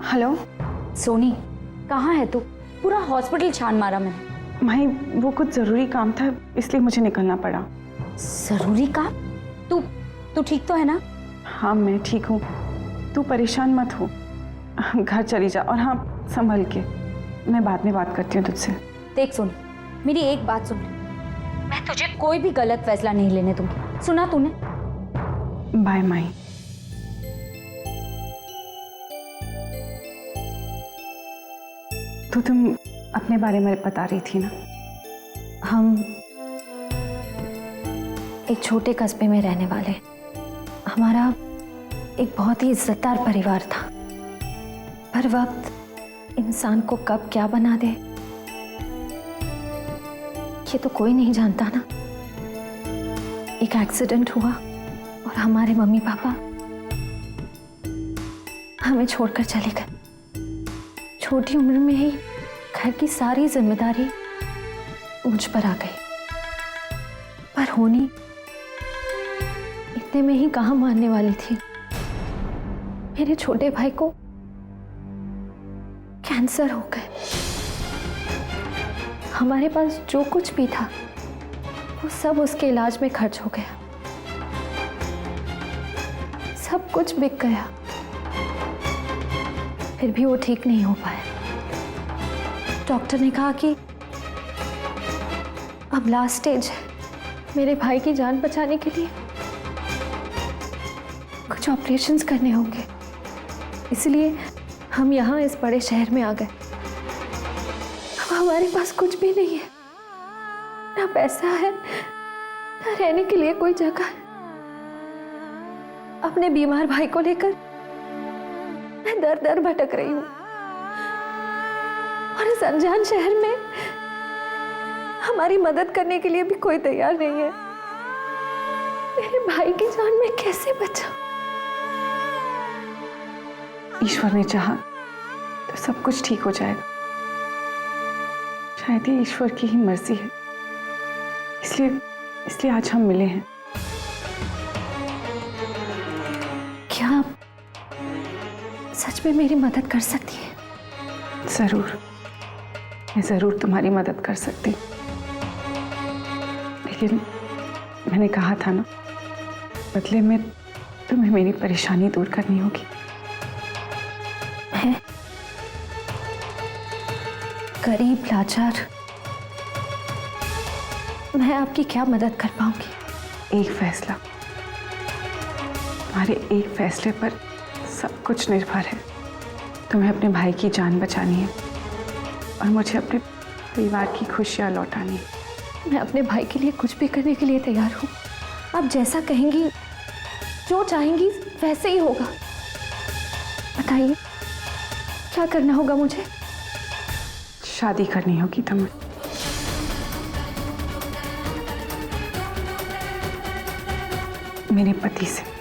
Hello Soni, कहाँ है तू? पूरा हॉस्पिटल छान मारा मैंने। माही, वो कुछ जरूरी काम था इसलिए मुझे निकलना पड़ा। जरूरी काम? तू ठीक तो है ना? हाँ मैं ठीक हूँ, तू परेशान मत हो। घर चली जा, और हाँ संभल के, मैं बाद में बात करती हूँ तुझसे। देख सोनी, मेरी एक बात सुन ले, मैं तुझे कोई भी गलत फैसला नहीं लेने दूंगी, सुना तूने? बाय माही। तो तुम अपने बारे में बता रही थी ना? हम एक छोटे कस्बे में रहने वाले, हमारा एक बहुत ही इज्जतदार परिवार था, पर वक्त इंसान को कब क्या बना दे ये तो कोई नहीं जानता ना। एक एक्सीडेंट हुआ और हमारे मम्मी पापा हमें छोड़कर चले गए। छोटी उम्र में ही घर की सारी जिम्मेदारी मुझ पर आ गई, पर होनी इतने में ही कहां मानने वाली थी। मेरे छोटे भाई को कैंसर हो गए। हमारे पास जो कुछ भी था वो सब उसके इलाज में खर्च हो गया, सब कुछ बिक गया, फिर भी वो ठीक नहीं हो पाया। डॉक्टर ने कहा कि अब लास्ट स्टेज है, मेरे भाई की जान बचाने के लिए कुछ ऑपरेशंस करने होंगे, इसलिए हम यहाँ इस बड़े शहर में आ गए। अब हमारे पास कुछ भी नहीं है, ना पैसा है, ना रहने के लिए कोई जगह। अपने बीमार भाई को लेकर मैं दर दर भटक रही हूँ, और इस अनजान शहर में हमारी मदद करने के लिए भी कोई तैयार नहीं है। मेरे भाई की जान मैं कैसे बचाऊं? ईश्वर ने चाहा तो सब कुछ ठीक हो जाएगा। शायद ये ईश्वर की ही मर्जी है, इसलिए आज हम मिले हैं। क्या आप सच में मेरी मदद कर सकती हैं? जरूर, मैं जरूर तुम्हारी मदद कर सकती हूँ, लेकिन मैंने कहा था ना, बदले में तुम्हें मेरी परेशानी दूर करनी होगी। मैं गरीब लाचार, मैं आपकी क्या मदद कर पाऊंगी? एक फैसला, तुम्हारे एक फैसले पर सब कुछ निर्भर है। तुम्हें अपने भाई की जान बचानी है और मुझे अपने परिवार की खुशियां लौटानी है। मैं अपने भाई के लिए कुछ भी करने के लिए तैयार हूँ। आप जैसा कहेंगी, जो चाहेंगी वैसे ही होगा। बताइए क्या करना होगा मुझे? शादी करनी होगी तुम्हें। मेरे पति से।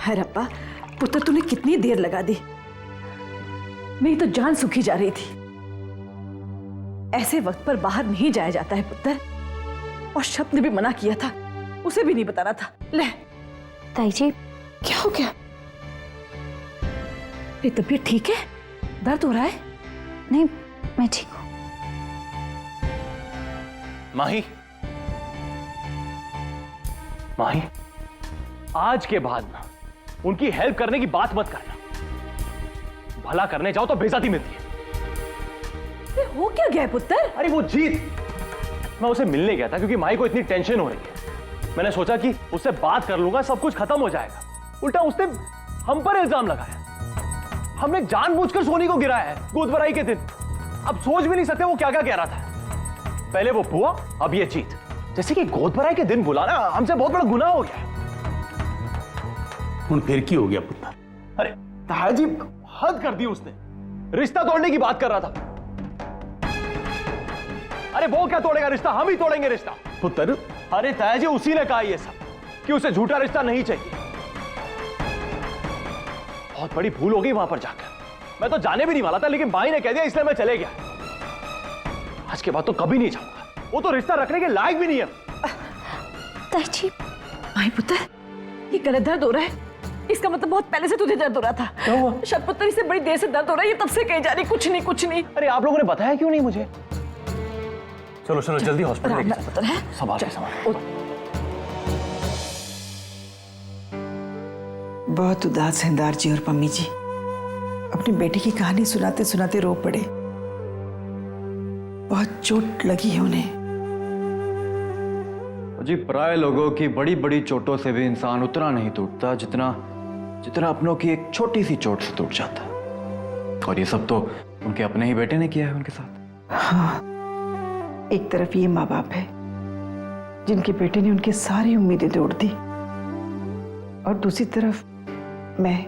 है रब्बा, पुत्र तूने कितनी देर लगा दी, मेरी तो जान सूखी जा रही थी। ऐसे वक्त पर बाहर नहीं जाया जाता है पुत्र, और शब्द ने भी मना किया था, उसे भी नहीं बताना था। ले ताई जी, क्या हो गया? ये तबीयत ठीक है? दर्द हो रहा है? नहीं मैं ठीक हूँ। माही, माही, आज के बाद ना उनकी हेल्प करने की बात मत करना। भला करने जाओ तो बेइज्जती मिलती है। हो क्या गया पुत्र? अरे वो जीत, मैं उसे मिलने गया था क्योंकि माही को इतनी टेंशन हो रही है। मैंने सोचा कि उससे बात कर लूंगा, सब कुछ खत्म हो जाएगा। उल्टा उसने हम पर इल्जाम लगाया। हमने जानबूझकर सोनी को गिराया है गोद भराई के दिन। अब सोच भी नहीं सकते वो क्या क्या कह रहा था। पहले वो बुआ, अब ये जीत। जैसे कि गोद भराई के दिन बुलाना हमसे बहुत बड़ा गुनाह हो गया। फिर की हो गया पुत्र? अरे ताजी हद कर दी उसने, रिश्ता तोड़ने की बात कर रहा था। अरे वो क्या तोड़ेगा रिश्ता, हम ही तोड़ेंगे रिश्ता। पुत्र, अरे ताजी उसी ने कहा ये सब कि उसे झूठा रिश्ता नहीं चाहिए। बहुत बड़ी भूल हो गई वहां पर जाकर। मैं तो जाने भी नहीं वाला था, लेकिन माई ने कह दिया इसलिए मैं चले गया। आज के बाद तो कभी नहीं जाऊंगा। वो तो रिश्ता रखने के लायक भी नहीं है। ताई माही पुत्र, ये गलत दर्द हो रहा है। इसका मतलब बहुत पहले से तुझे दर्द हो रहा था। क्या हुआ? शायद पुत्र इसे बड़ी देर से दर्द हो रहा है, ये तब से कही जा रही। कुछ नहीं कुछ नहीं। अरे आप लोगों ने बताया क्यों नहीं मुझे? चलो चलो जल्दी हॉस्पिटल आराम लेके से चलो। पुत्र है। संभाल संभाल। बहुत उदास हैं दार जी और पम्मी जी। अपनी बेटी की कहानी सुनाते सुनाते रो पड़े। बहुत चोट लगी है उन्हें। जी पराये लोगों की बड़ी बड़ी चोटों से भी इंसान उतना नहीं टूटता जितना जितना अपनों की एक छोटी सी चोट से टूट जाता। और ये सब तो उनके अपने ही बेटे ने किया है उनके साथ। हाँ, एक तरफ ये माँ बाप है जिनके बेटे ने उनकी सारी उम्मीदें तोड़ दी, और दूसरी तरफ मैं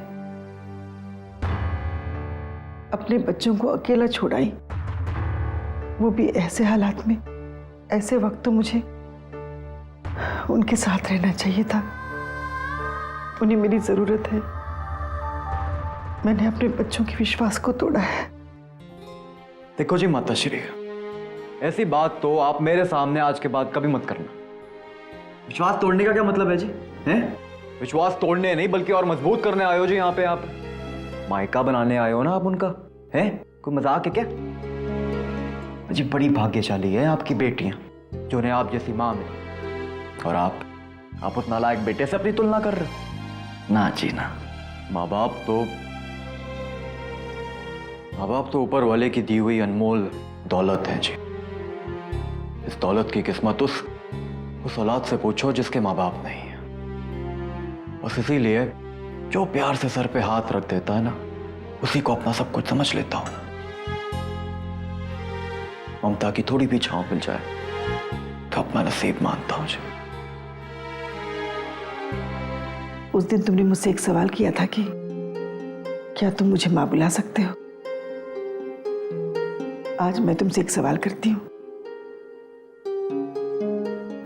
अपने बच्चों को अकेला छोड़ाई, वो भी ऐसे हालात में। ऐसे वक्त तो मुझे उनके साथ रहना चाहिए था। उन्हें मेरी जरूरत है। मैंने अपने बच्चों के विश्वास को तोड़ा है। देखो जी माता श्री, ऐसी बात तो आप मेरे सामने आज के बाद कभी मत करना। विश्वास तोड़ने का क्या मतलब है जी? हैं? विश्वास तोड़ने नहीं बल्कि और मजबूत करने आए हो जी यहाँ पे। आप मायका बनाने आए हो ना आप उनका, हैं? कोई मजाक है क्या? जी बड़ी भाग्यशाली है आपकी बेटियां जो उन्हें आप जैसी माँ मिली, और आप उस नालायक बेटे से अपनी तुलना कर रहे हो। ना जी ना, माँ बाप तो ऊपर वाले की दी हुई अनमोल दौलत है जी। इस दौलत की किस्मत उस औलाद से पूछो जिसके माँ बाप नहीं है। बस इसीलिए जो प्यार से सर पे हाथ रख देता है ना, उसी को अपना सब कुछ समझ लेता हूं। ममता की थोड़ी भी छांव मिल जाए तो अपना नसीब मानता हूं जी। उस दिन तुमने मुझसे एक सवाल किया था कि क्या तुम मुझे मां बुला सकते हो। आज मैं तुमसे एक सवाल करती हूं,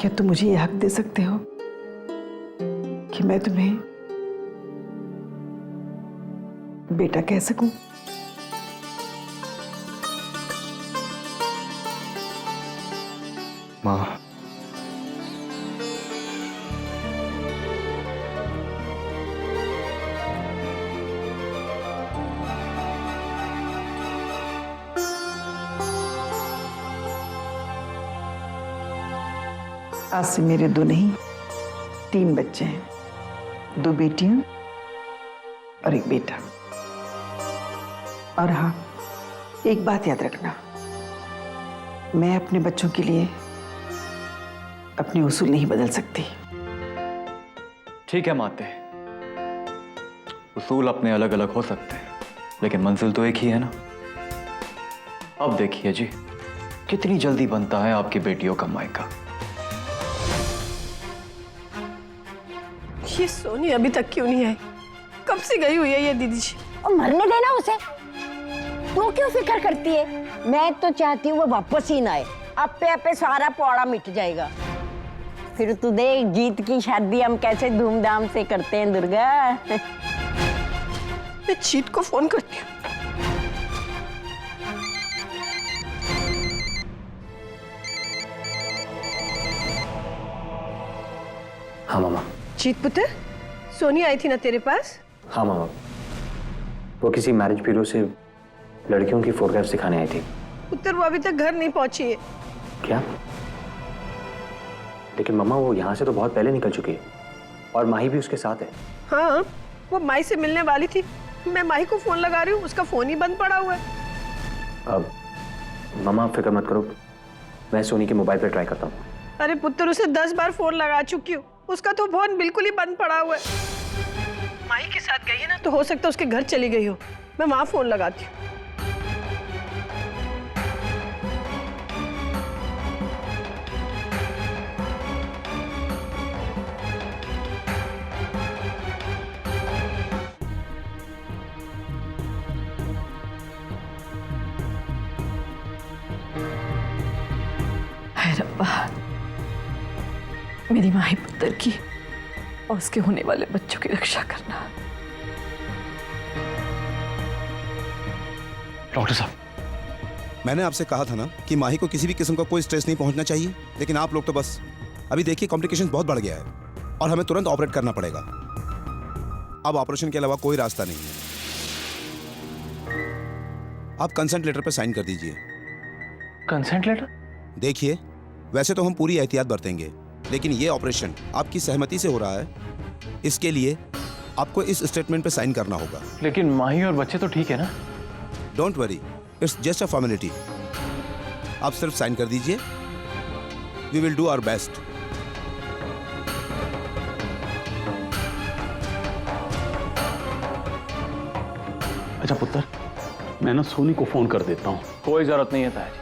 क्या तुम मुझे यह हक दे सकते हो कि मैं तुम्हें बेटा कह सकूं? मां, आज से मेरे दो नहीं 3 बच्चे हैं, 2 बेटियां और 1 बेटा। और हाँ, एक बात याद रखना, मैं अपने बच्चों के लिए अपने उसूल नहीं बदल सकती। ठीक है माते, उसूल अपने अलग अलग हो सकते हैं लेकिन मंजिल तो एक ही है ना। अब देखिए जी कितनी जल्दी बनता है आपकी बेटियों का मायका। ये सोनी अभी तक क्यों नहीं आई? कब से गई हुई है ये दीदी जी? और मरने देना उसे, तू क्यों फिक्र करती है? मैं तो चाहती हूँ वो वापस ही ना आए। आपे आपे सारा पौड़ा मिट जाएगा। फिर तू देख जीत की शादी हम कैसे धूमधाम से करते हैं दुर्गा। मैं जीत को फोन करती हूँ। हाँ मामा। जीत पुत्र, सोनी आई थी ना तेरे पास? हाँ मामा, वो किसी मैरिज ब्यूरो से लड़कियों की फोटोग्राफ्स दिखाने आई थी। पुत्र वो अभी तक घर नहीं पहुंची है। क्या? लेकिन मामा वो यहाँ से तो बहुत पहले निकल चुकी है और माही भी उसके साथ है। हाँ, वो माही से मिलने वाली थी। मैं माही को फोन लगा रही हूँ, उसका फोन ही बंद पड़ा हुआ है। अब मामा फिक्र मत करो, मैं सोनी के मोबाइल पे ट्राई करता हूँ। अरे पुत्र, उसे 10 बार फोन लगा चुकी हूँ, उसका तो फोन बिल्कुल ही बंद पड़ा हुआ है। माही के साथ गई है ना, तो हो सकता है उसके घर चली गई हो। मैं वहां फोन लगाती हूँ। हाय रब्बा, मेरी माही पुत्र की और उसके होने वाले बच्चों की रक्षा करना। डॉक्टर साहब, मैंने आपसे कहा था ना कि माही को किसी भी किस्म का कोई स्ट्रेस नहीं पहुंचना चाहिए, लेकिन आप लोग तो बस अभी देखिए कॉम्प्लिकेशन बहुत बढ़ गया है और हमें तुरंत ऑपरेट करना पड़ेगा। अब ऑपरेशन के अलावा कोई रास्ता नहीं है। आप कंसेंट लेटर पर साइन कर दीजिए। Consent letter? देखिए, वैसे तो हम पूरी एहतियात बरतेंगे, लेकिन ये ऑपरेशन आपकी सहमति से हो रहा है, इसके लिए आपको इस स्टेटमेंट पे साइन करना होगा। लेकिन माही और बच्चे तो ठीक है ना? Don't worry, it's just a formality. आप सिर्फ साइन कर दीजिए। We will do our best. अच्छा पुत्र, मैं ना सोनी को फोन कर देता हूँ। कोई जरूरत नहीं है ताया जी,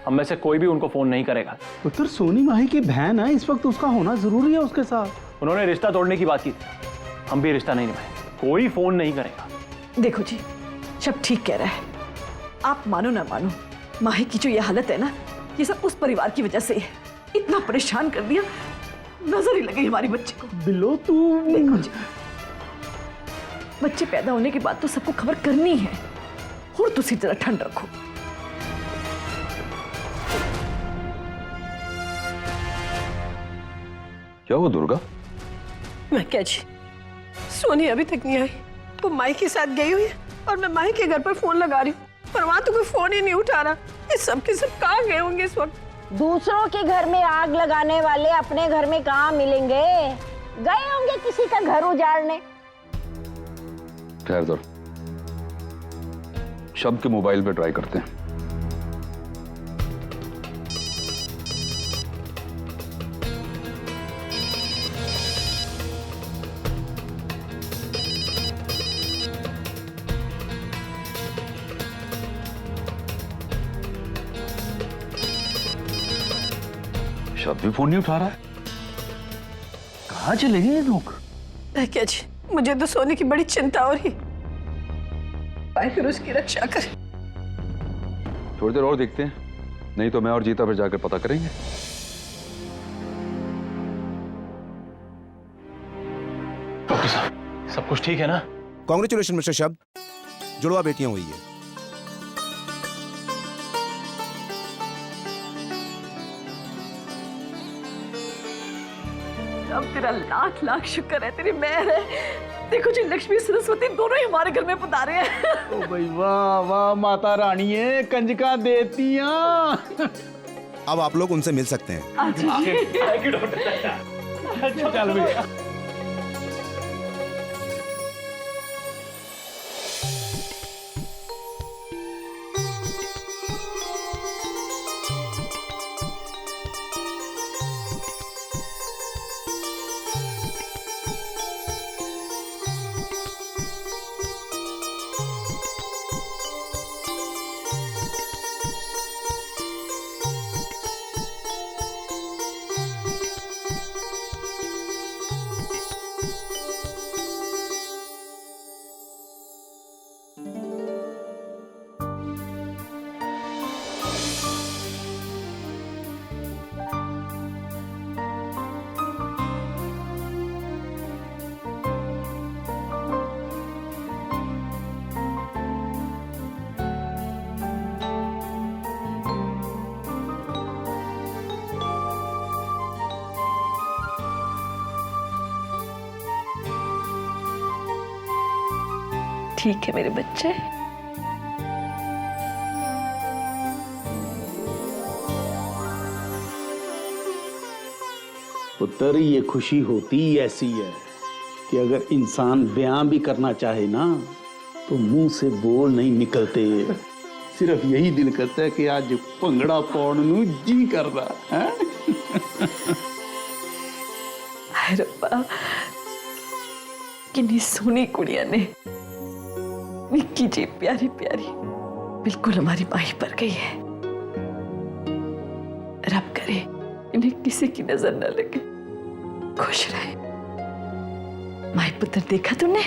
हम में से कोई भी उनको फोन नहीं करेगा। पुत्र, सोनी माही की बहन है, इस वक्त उसका होना जरूरी है उसके साथ। उन्होंने रिश्ता तोड़ने की बात की थी, हम भी रिश्ता नहीं निभाएंगे। कोई फोन नहीं करेगा। देखो जी, सब ठीक कह रहा है। आप मानो ना मानो, माही की जो ये हालत है ना, ये सब उस परिवार की वजह से है। इतना परेशान कर दिया, नजर ही लगी हमारी बच्चे को। बिलो तू देखो जी, बच्चे पैदा होने के बाद तो सबको खबर करनी है, और दूसरी तरह ठंड रखो। क्या हुआ दुर्गा? मैं क्या जी, सोनी अभी तक नहीं आई। वो माई के साथ गई हुई है और मैं माई के घर पर फोन लगा रही हूँ, पर वहां तो कोई फोन ही नहीं उठा रहा। ये सब के सब कहाँ गए होंगे इस वक्त? दूसरों के घर में आग लगाने वाले अपने घर में कहाँ मिलेंगे? गए होंगे किसी का घर उजाड़ने। ठहर दो, शब्द के मोबाइल पे ट्राई करते हैं। शब्द भी फोन नहीं उठा रहा है। कहाँ चले गए ये लोग? क्या जी, मुझे तो सोनी की बड़ी चिंता हो रही। फिर उसकी रक्षा कर। थोड़ी देर और देखते हैं, नहीं तो मैं और जीता फिर जाकर पता करेंगे। डॉक्टर साहब, सब कुछ ठीक है ना? कॉन्ग्रेचुलेशन मिस्टर शब्द, जुड़वा बेटियां हुई है। अब तेरा लाख लाख शुक्र है, तेरी मेहर है। देखो जी, लक्ष्मी सरस्वती दोनों ही हमारे घर में पधारे हैं। ओ भाई वाह वाह, माता रानी है, कंजका देतियां। अब आप लोग उनसे मिल सकते हैं। Thank you doctor. चल भैया। ठीक है मेरे बच्चे। पुत्र, ये खुशी होती ऐसी है कि अगर इंसान बयां भी करना चाहे ना, तो मुंह से बोल नहीं निकलते। सिर्फ यही दिल करता है कि आज भंगड़ा पाउण नूं जी करदा है। हाय रब्बा, कितनी सोहनी कुड़िया ने, निक्की जी प्यारी प्यारी, बिल्कुल हमारी माही पर गई है। रब करे इन्हें किसी की नजर न लगे, खुश रहे। माही पुत्र देखा तूने?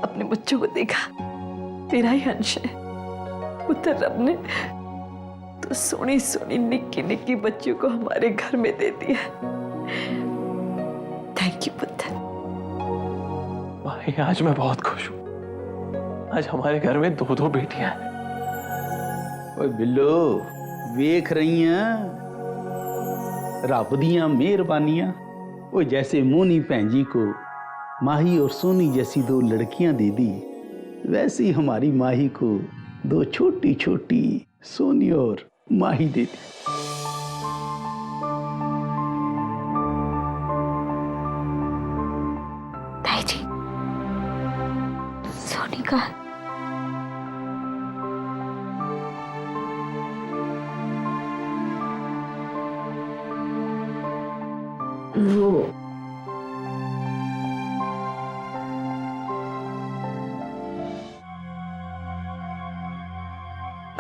अपने बच्चों को देखा, तेरा ही अंश है पुत्र। रब ने तो सोनी सोनी निक्की निक्की बच्चों को हमारे घर में दे दिया। थैंक यू पुत्र। भाई, आज मैं बहुत खुश हूँ। आज हमारे घर में दो दो बेटियां हैं। ओए बिल्लो वेख रही हैं रब दियां मेहरबानियां। वो जैसे मोनी भैन जी को माही और सोनी जैसी दो लड़कियां दे दी, वैसी हमारी माही को दो छोटी छोटी सोनी और माही दे दी। ताई जी, सोनी का वो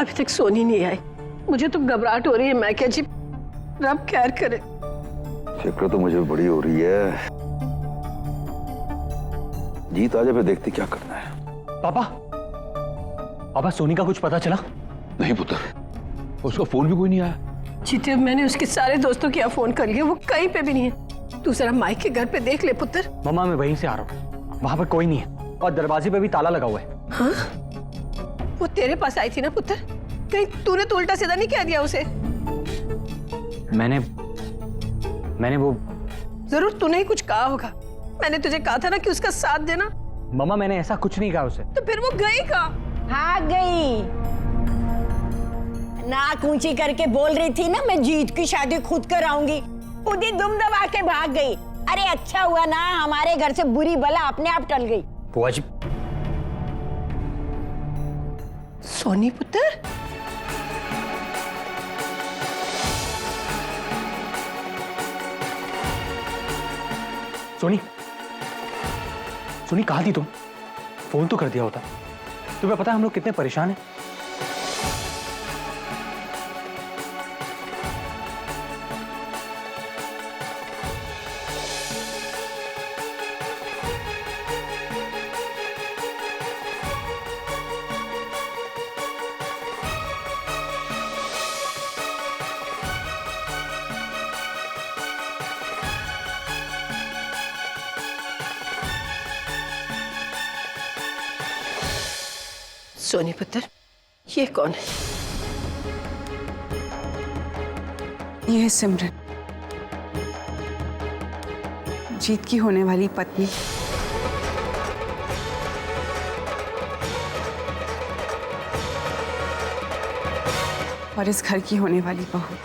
अभी तक सोनी नहीं आई। मुझे तो घबराहट हो रही है। मैं क्या जी, रब खैर करे। फिक्र तो मुझे बड़ी हो रही है। जीत आजा, फिर देखते क्या करना है। पापा, पापा सोनी का कुछ पता चला? नहीं पुत्र, उसका फोन भी कोई नहीं आया। जीते, मैंने उसके सारे दोस्तों के यहाँ फोन कर लिया, वो कहीं पे भी नहीं है। तू जरा माइक के घर पे देख ले पुत्र। मम्मा मैं वहीं से आ रहा हूँ, वहां पर कोई नहीं है और दरवाजे पे भी ताला लगा हुआ है। हाँ? वो तेरे पास आई थी ना पुत्र, कहीं तूने तो उल्टा सीधा नहीं कह दिया उसे? मैंने वो जरूर तूने ही कुछ कहा होगा। मैंने तुझे कहा था ना कि उसका साथ देना। मम्मा मैंने ऐसा कुछ नहीं कहा उसे। तो फिर वो गई कहाँ? हाँ गई, नाक ऊंची करके बोल रही थी ना मैं जीत की शादी खुद कराऊंगी, खुद ही दुम दबा के भाग गई। अरे अच्छा हुआ ना हमारे घर से बुरी बला अपने आप टल गई। बुआ जी, सोनी पुत्र, सोनी, सोनी कहाँ थी तुम? फोन तो कर दिया होता। तुम्हें पता है हम लोग कितने परेशान हैं। सोनी पुत्र, ये कौन है? ये है सिमरन, जीत की होने वाली पत्नी। और इस घर की होने वाली बहू।